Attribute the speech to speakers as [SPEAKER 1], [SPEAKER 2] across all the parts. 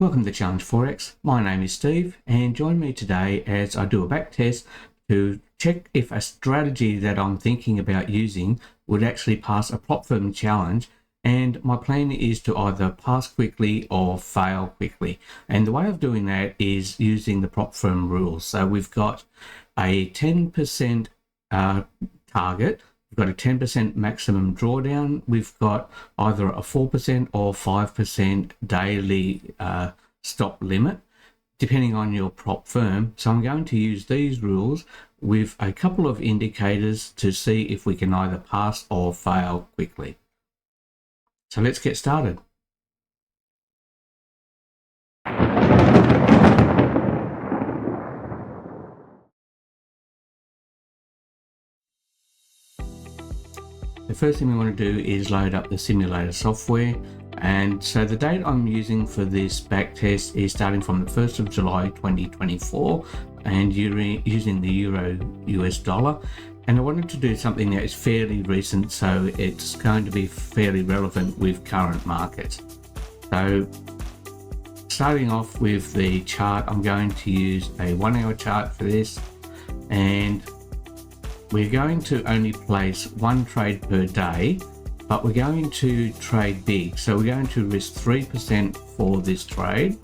[SPEAKER 1] Welcome to Challenge Forex. My name is Steve and join me today as I do a back test to check if a strategy that I'm thinking about using would actually pass a prop firm challenge, and my plan is to either pass quickly or fail quickly. And the way of doing that is using the prop firm rules. So we've got a 10% target. We've got a 10% maximum drawdown. We've got either a 4% or 5% daily stop limit, depending on your prop firm. So I'm going to use these rules with a couple of indicators to see if we can either pass or fail quickly. So let's get started. The first thing we want to do is load up the simulator software, and so the date I'm using for this back test is starting from the 1st of July 2024 and using the Euro US dollar, and I wanted to do something that is fairly recent so it's going to be fairly relevant with current markets. So starting off with the chart, I'm going to use a 1 hour chart for this, and we're going to only place one trade per day, but we're going to trade big. So we're going to risk 3% for this trade.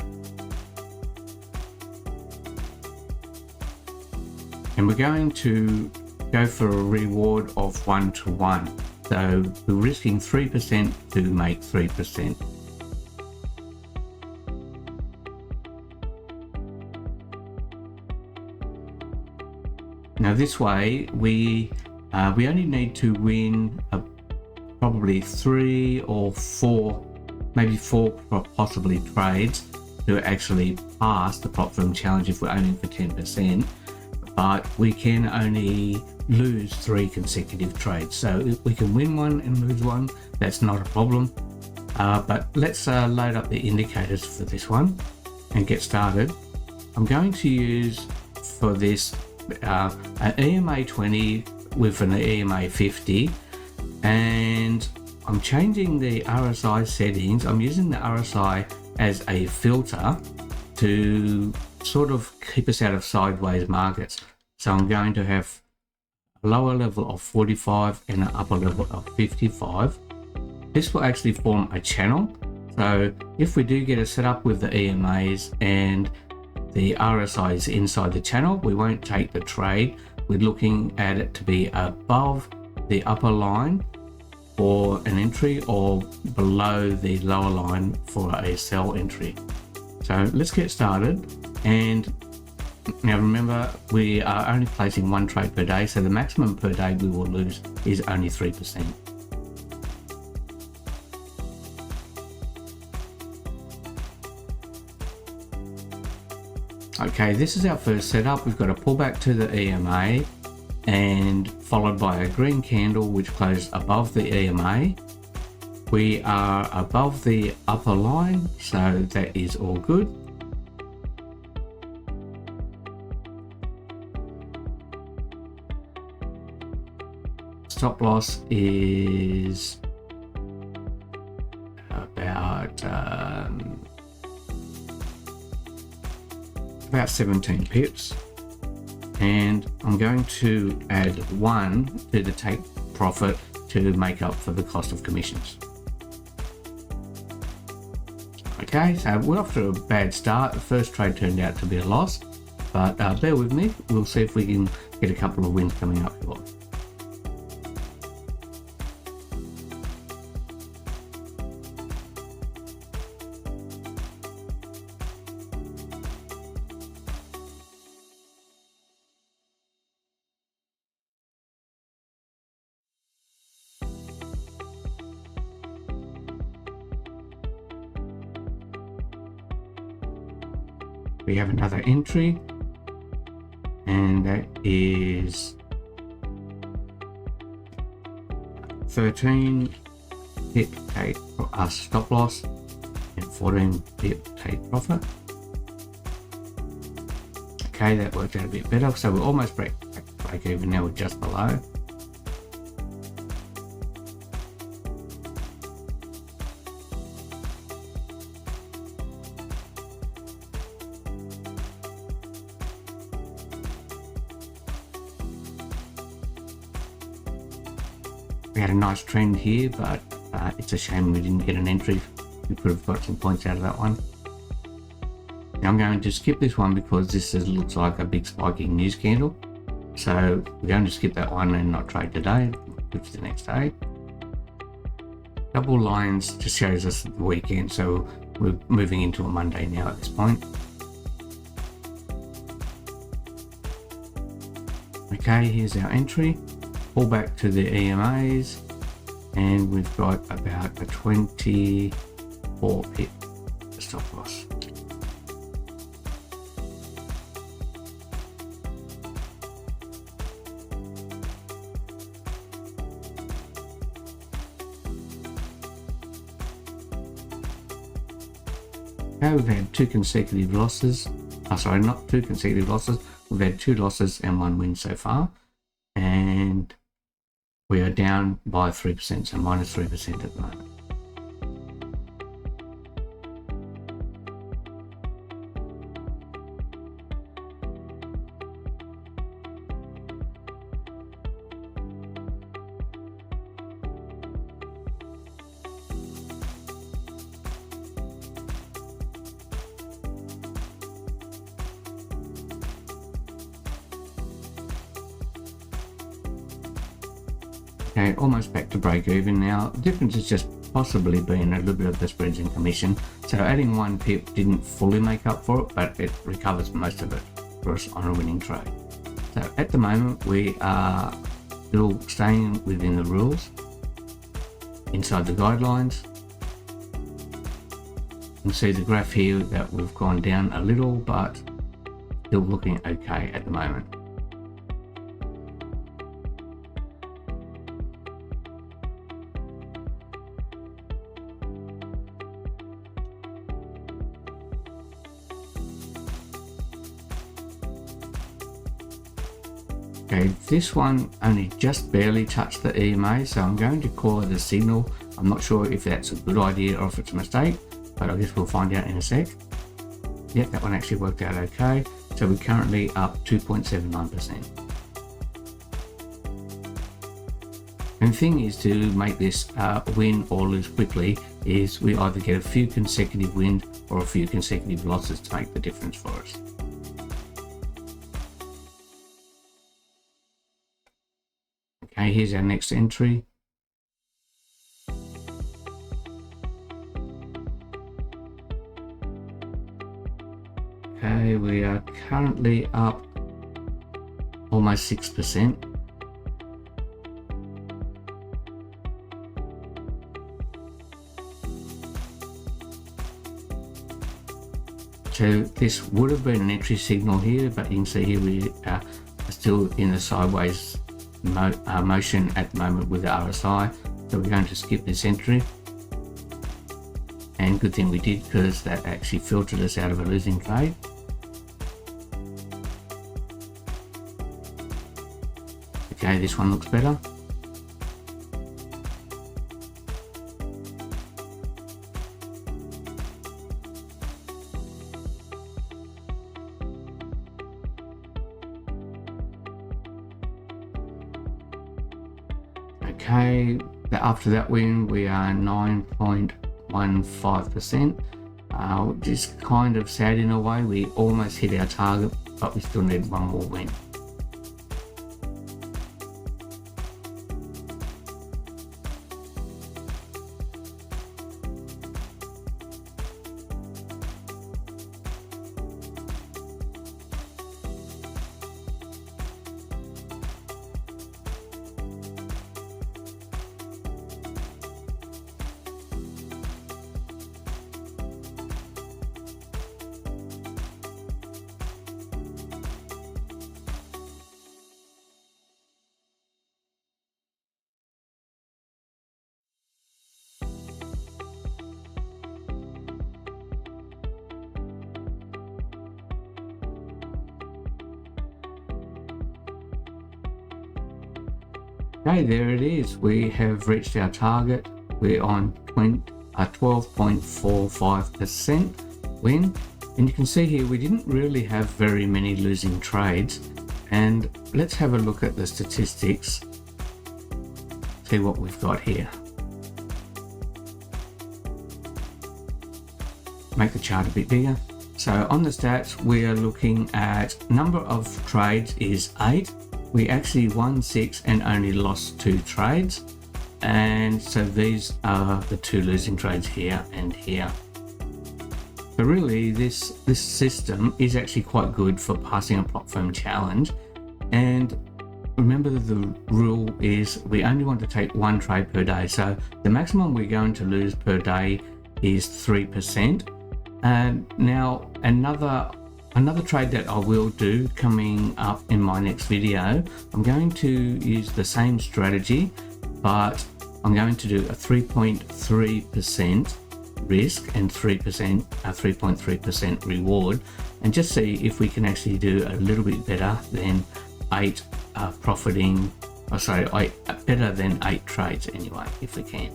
[SPEAKER 1] And we're going to go for a reward of 1-to-1. So we're risking 3% to make 3%. Now this way we only need to win probably 3 or 4, maybe 4 possibly trades to actually pass the prop firm challenge if we're aiming for 10%, but we can only lose 3 consecutive trades. So if we can win one and lose one, that's not a problem. But let's load up the indicators for this one and get started. I'm going to use for this an EMA 20 with an EMA 50, and I'm changing the RSI settings. I'm using the RSI as a filter to sort of keep us out of sideways markets. So I'm going to have a lower level of 45 and an upper level of 55. This will actually form a channel. So if we do get a setup with the EMAs and the RSI is inside the channel, we won't take the trade. We're looking at it to be above the upper line for an entry or below the lower line for a sell entry. So let's get started. And now remember, we are only placing one trade per day, so the maximum per day we will lose is only 3%. Okay, this is our first setup. We've got a pullback to the EMA and followed by a green candle which closed above the EMA. We are above the upper line, so that is all good. Stop loss is about 17 pips, and I'm going to add 1 to the take profit to make up for the cost of commissions. Okay, so we're off to a bad start. The first trade turned out to be a loss, but bear with me, we'll see if we can get a couple of wins coming up here. We have another entry, and that is 13 pip take stop loss and 14 pip take profit. Okay, that worked out a bit better, so we're almost break even now, we're just below. We had a nice trend here, but it's a shame we didn't get an entry. We could have got some points out of that one. Now I'm going to skip this one because this looks like a big spiking news candle. So we're going to skip that one and not trade today, move to the next day. Double lines just shows us the weekend, so we're moving into a Monday now at this point. Okay, here's our entry. Pull back to the EMAs, and we've got about a 24 pip stop loss. Okay, we've had two consecutive losses. Sorry, not two consecutive losses. We've had 2 losses and 1 win so far. And we are down by 3%, so minus 3% at the moment. Okay, almost back to break even now. The difference has just possibly been a little bit of the spreads and commission. So adding 1 pip didn't fully make up for it, but it recovers most of it for us on a winning trade. So at the moment we are still staying within the rules, inside the guidelines. You can see the graph here that we've gone down a little, but still looking okay at the moment. Okay, this one only just barely touched the EMA, so I'm going to call it a signal. I'm not sure if that's a good idea or if it's a mistake, but I guess we'll find out in a sec. Yep, that one actually worked out okay. So we're currently up 2.79%. And the thing is, to make this win or lose quickly is we either get a few consecutive wins or a few consecutive losses to make the difference for us. Okay, here's our next entry. Okay, we are currently up almost 6%. So this would have been an entry signal here, but you can see here we are still in the sideways motion at the moment with the RSI, so we're going to skip this entry. And good thing we did, because that actually filtered us out of a losing trade. Okay, this one looks better. Okay, after that win we are 9.15%, which is kind of sad in a way. We almost hit our target, but we still need one more win. Okay, there it is. We have reached our target. We're on 12.45% win. And you can see here we didn't really have very many losing trades. And let's have a look at the statistics. see what we've got here. Make the chart a bit bigger. So on the stats, we are looking at number of trades is 8. We actually won 6 and only lost 2 trades. And so these are the 2 losing trades here and here. So really this system is actually quite good for passing a prop firm challenge. And remember that the rule is we only want to take 1 trade per day. So the maximum we're going to lose per day is 3%. And now another trade that I will do coming up in my next video, I'm going to use the same strategy, but I'm going to do a 3.3% risk and 3.3% reward, and just see if we can actually do a little bit better than 8 better than 8 trades anyway, if we can.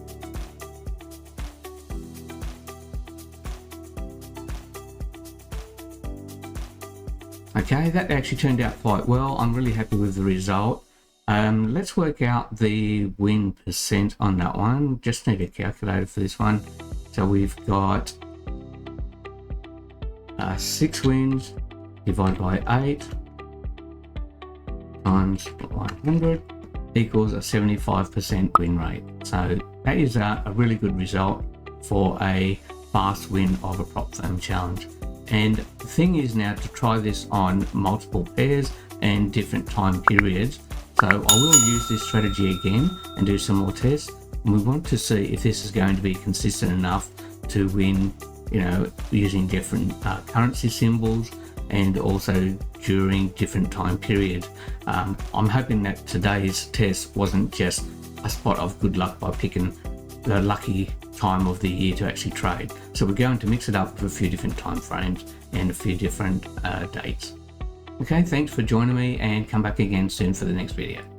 [SPEAKER 1] Okay, that actually turned out quite well. I'm really happy with the result. Let's work out the win percent on that one. Just need a calculator for this one. So we've got 6 wins divided by 8 times 100 equals a 75% win rate. So that is a really good result for a fast win of a prop firm challenge. And the thing is now to try this on multiple pairs and different time periods. So I will use this strategy again and do some more tests. And we want to see if this is going to be consistent enough to win, using different currency symbols and also during different time periods. I'm hoping that today's test wasn't just a spot of good luck by picking the lucky time of the year to actually trade. So we're going to mix it up with a few different time frames and a few different dates. Okay, thanks for joining me, and come back again soon for the next video.